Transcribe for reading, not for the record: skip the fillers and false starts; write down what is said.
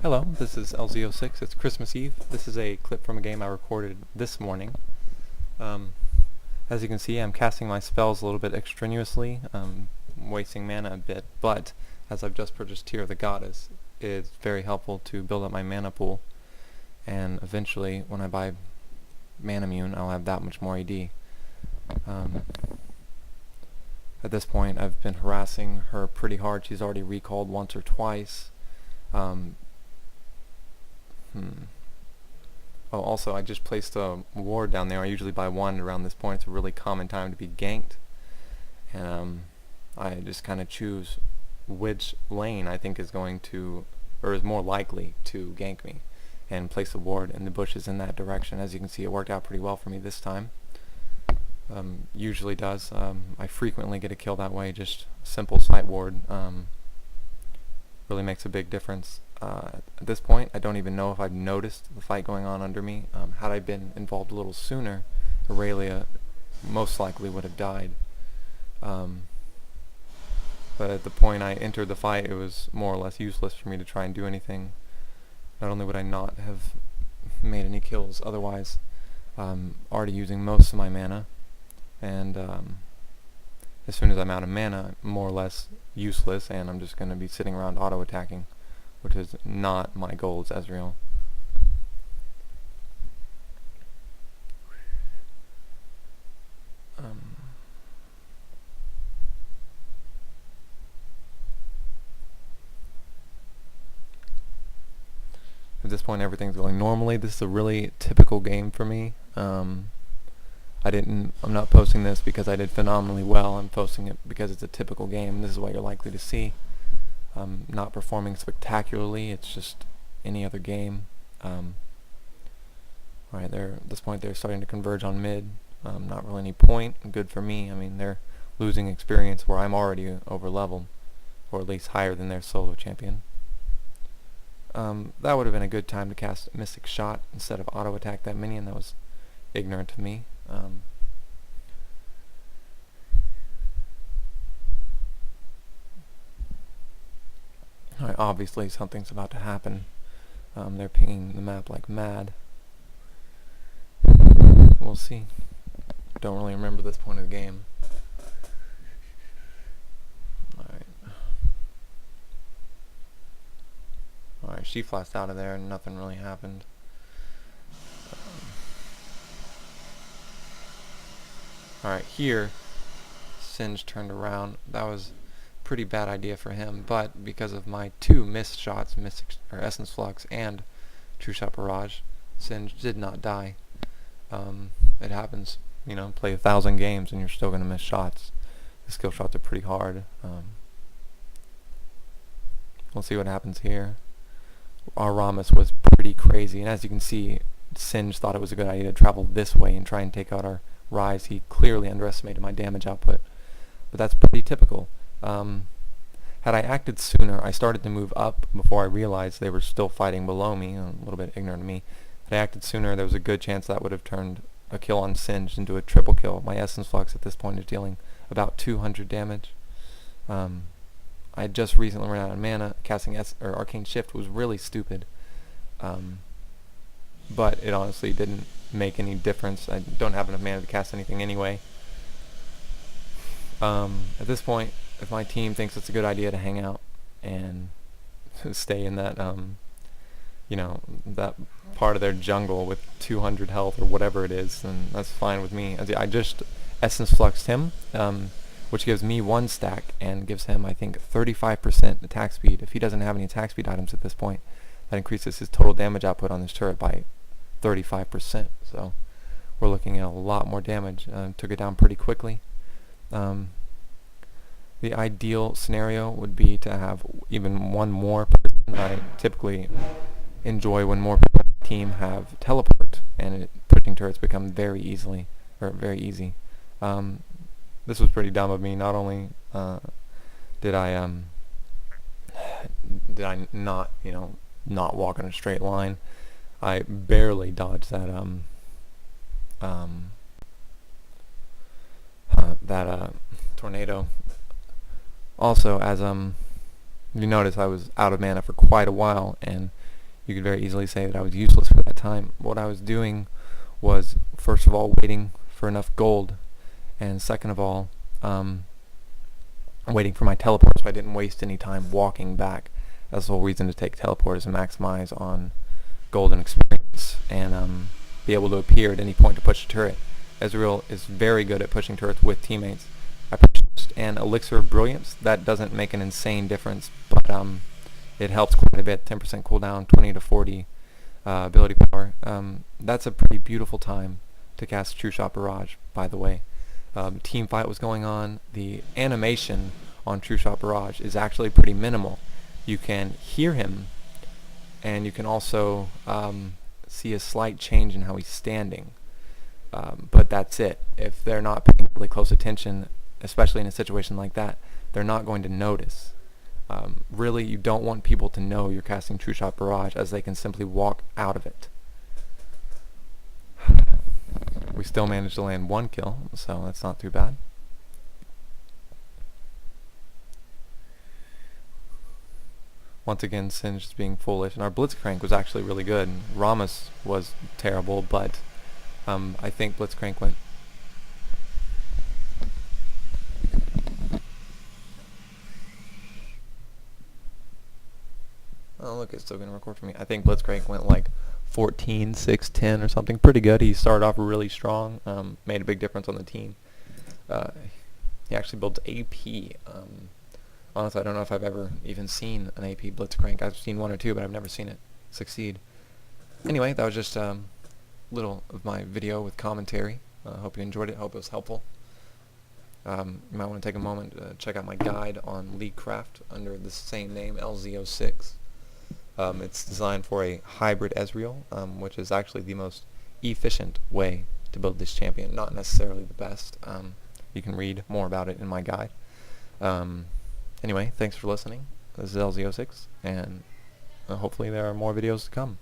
Hello, this is LZ06. It's Christmas Eve. This is a clip from a game I recorded this morning. Um, as you can see, I'm casting my spells a little bit extraneously, wasting mana a bit, but as I've just purchased Tear of the Goddess, it's very helpful to build up my mana pool, and eventually, when I buy Manamune, I'll have that much more AD. At this point, I've been harassing her pretty hard. She's already recalled once or twice. Oh, also, I just placed a ward down there. I usually buy one around this point. It's a really common time to be ganked. And I just kind of choose which lane I think is going to, or is more likely to gank me, and place a ward in the bushes in that direction. As you can see, it worked out pretty well for me this time. Usually does. I frequently get a kill that way. Just a simple sight ward really makes a big difference. At this point, I don't even know if I've noticed the fight going on under me. Had I been involved a little sooner, Aurelia most likely would have died. But at the point I entered the fight, it was more or less useless for me to try and do anything. Not only would I not have made any kills otherwise, already using most of my mana, and as soon as I'm out of mana, I'm more or less useless, and I'm just going to be sitting around auto-attacking, which is not my goal as Ezreal. At this point, everything's going normally. This is a really typical game for me. I'm not posting this because I did phenomenally well. I'm posting it because it's a typical game. This is what you're likely to see. Not performing spectacularly. It's just any other game. Alright, at this point they're starting to converge on mid. Not really any point. Good for me. I mean, they're losing experience where I'm already over leveled, or at least higher than their solo champion. That would have been a good time to cast Mystic Shot instead of auto attack that minion. That was ignorant of me. Alright, obviously something's about to happen. They're pinging the map like mad. We'll see. Don't really remember this point of the game. Alright, she flashed out of there and nothing really happened. Alright, here, Singe turned around. That was a pretty bad idea for him, but because of my two missed shots, Essence Flux and True Shot Barrage, Singe did not die. It happens, you know, play 1,000 games and you're still going to miss shots. The skill shots are pretty hard. We'll see what happens here. Our Ramus was pretty crazy, and as you can see, Singe thought it was a good idea to travel this way and try and take out our Rise. He clearly underestimated my damage output, but that's pretty typical. Had I acted sooner, I started to move up before I realized they were still fighting below me, a little bit ignorant of me. Had I acted sooner, there was a good chance that would have turned a kill on Singe into a triple kill. My Essence Flux at this point is dealing about 200 damage. I had just recently run out of mana. Casting Arcane Shift was really stupid, but it honestly didn't make any difference. I don't have enough mana to cast anything anyway. At this point, if my team thinks it's a good idea to hang out and stay in that, you know, that part of their jungle with 200 health or whatever it is, then that's fine with me. I just Essence Fluxed him, which gives me 1 stack and gives him, I think, 35% attack speed. If he doesn't have any attack speed items at this point, that increases his total damage output on this turret by 35%. So we're looking at a lot more damage. Took it down pretty quickly. The ideal scenario would be to have even one more person. I typically enjoy when more people on the team have teleport, and pushing turrets become very easy. This was pretty dumb of me. Not only did I not, you know, not walk in a straight line, I barely dodged that tornado. Also, as you notice, I was out of mana for quite a while, and you could very easily say that I was useless for that time. What I was doing was, first of all, waiting for enough gold, and second of all, waiting for my teleport so I didn't waste any time walking back. That's the whole reason to take teleport, is to maximize on gold and experience, and be able to appear at any point to push a turret. Ezreal is very good at pushing turrets with teammates. I purchased an Elixir of Brilliance. That doesn't make an insane difference, but it helps quite a bit. 10% cooldown, 20 to 40 ability power. That's a pretty beautiful time to cast True Shot Barrage, by the way. Team fight was going on. The animation on True Shot Barrage is actually pretty minimal. You can hear him, and you can also see a slight change in how he's standing. But that's it. If they're not paying really close attention, especially in a situation like that, they're not going to notice. Really, you don't want people to know you're casting True Shot Barrage, as they can simply walk out of it. We still managed to land 1 kill, so that's not too bad. Once again, Singed is being foolish, and our Blitzcrank was actually really good. Ramos was terrible, but I think Blitzcrank went... Oh look, it's still going to record for me. I think Blitzcrank went like 14, 6, 10 or something. Pretty good. He started off really strong, made a big difference on the team. He actually builds AP. Honestly, I don't know if I've ever even seen an AP Blitzcrank. I've seen 1 or 2, but I've never seen it succeed. Anyway, that was just little of my video with commentary. Hope you enjoyed it. Hope it was helpful. You might want to take a moment to check out my guide on Leaguecraft under the same name, LZ06. It's designed for a hybrid Ezreal, which is actually the most efficient way to build this champion. Not necessarily the best. You can read more about it in my guide. Anyway, thanks for listening. This is LZ06, and hopefully there are more videos to come.